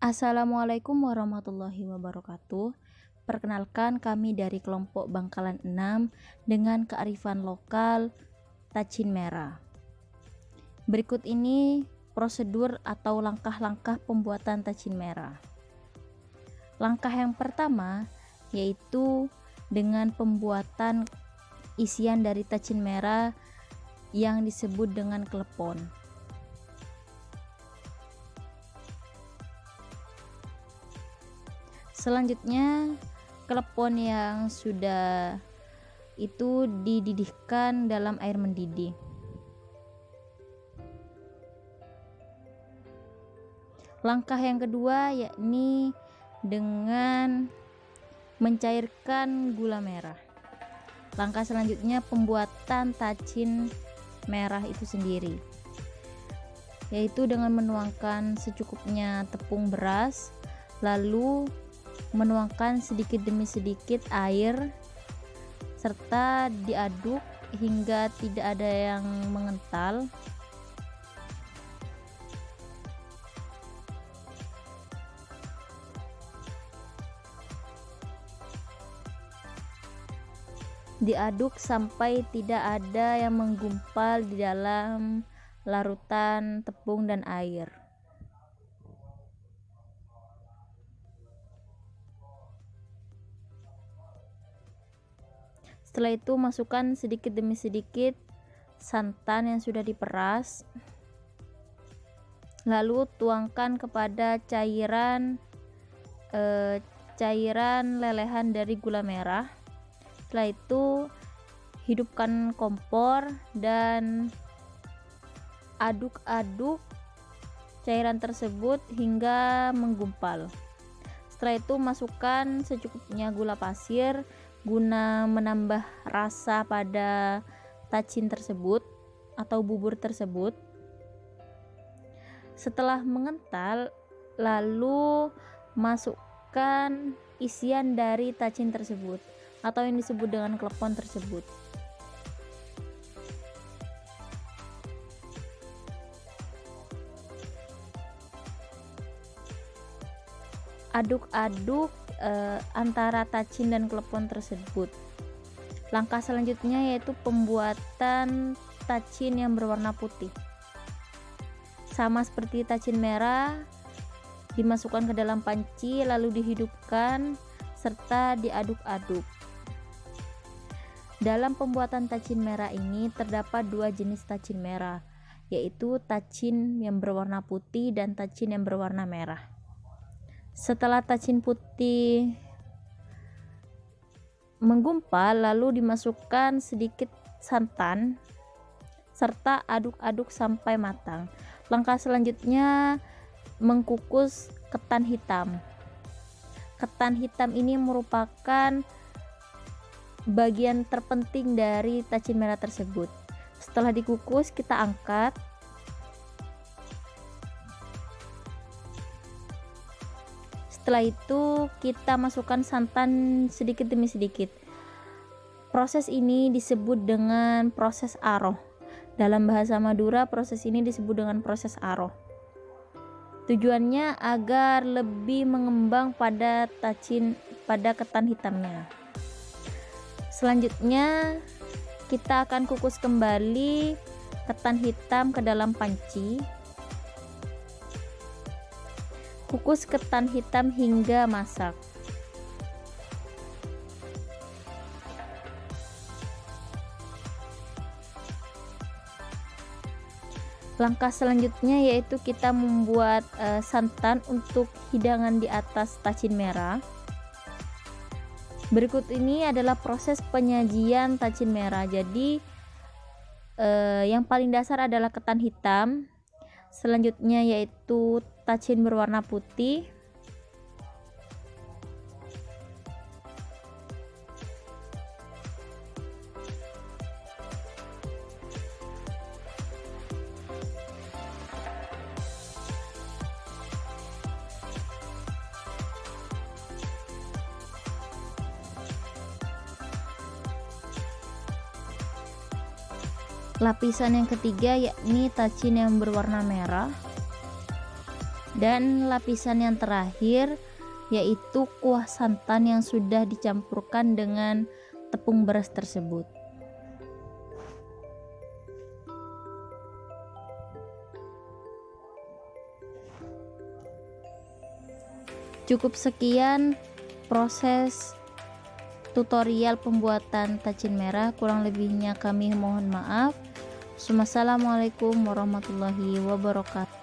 Assalamualaikum warahmatullahi wabarakatuh. Perkenalkan, kami dari kelompok Bangkalan 6 dengan kearifan lokal Tacin Merah. Berikut ini prosedur atau langkah-langkah pembuatan tacin merah. Langkah yang pertama yaitu dengan pembuatan isian dari tacin merah yang disebut dengan klepon. Selanjutnya, klepon yang sudah itu dididihkan dalam air mendidih. Langkah yang kedua yakni dengan mencairkan gula merah. Langkah selanjutnya pembuatan tacin merah itu sendiri, yaitu dengan menuangkan secukupnya tepung beras, lalu menuangkan sedikit demi sedikit air serta diaduk hingga tidak ada yang mengental. Diaduk sampai tidak ada yang menggumpal di dalam larutan tepung dan air. Setelah itu masukkan sedikit demi sedikit santan yang sudah diperas, lalu tuangkan kepada cairan lelehan dari gula merah. Setelah itu hidupkan kompor dan aduk-aduk cairan tersebut hingga menggumpal. Setelah itu masukkan secukupnya gula pasir guna menambah rasa pada tacin tersebut atau bubur tersebut. Setelah mengental, lalu masukkan isian dari tacin tersebut atau yang disebut dengan klepon tersebut. Aduk-aduk antara tacin dan klepon tersebut. Langkah selanjutnya yaitu pembuatan tacin yang berwarna putih. Sama seperti tacin merah, dimasukkan ke dalam panci lalu dihidupkan serta diaduk-aduk. Dalam pembuatan tacin merah ini terdapat dua jenis tacin merah, yaitu tacin yang berwarna putih dan tacin yang berwarna merah. Setelah tacin putih menggumpal, lalu dimasukkan sedikit santan serta aduk-aduk sampai matang. Langkah selanjutnya mengkukus ketan hitam. Ketan hitam ini merupakan bagian terpenting dari tacin merah tersebut. Setelah dikukus, kita angkat. Setelah itu kita masukkan santan sedikit demi sedikit. Proses ini disebut dengan proses aroh. Dalam bahasa Madura, proses ini disebut dengan proses aroh. Tujuannya agar lebih mengembang pada ketan hitamnya. Selanjutnya kita akan kukus kembali ketan hitam ke dalam panci. Kukus ketan hitam hingga masak. Langkah selanjutnya yaitu kita membuat santan untuk hidangan di atas tacin merah. Berikut ini adalah proses penyajian tacin merah. Jadi yang paling dasar adalah ketan hitam, selanjutnya yaitu tacin berwarna putih, lapisan yang ketiga yakni tacin yang berwarna merah. Dan lapisan yang terakhir yaitu kuah santan yang sudah dicampurkan dengan tepung beras tersebut. Cukup sekian proses tutorial pembuatan tacin merah, kurang lebihnya kami mohon maaf. Wassalamualaikum warahmatullahi wabarakatuh.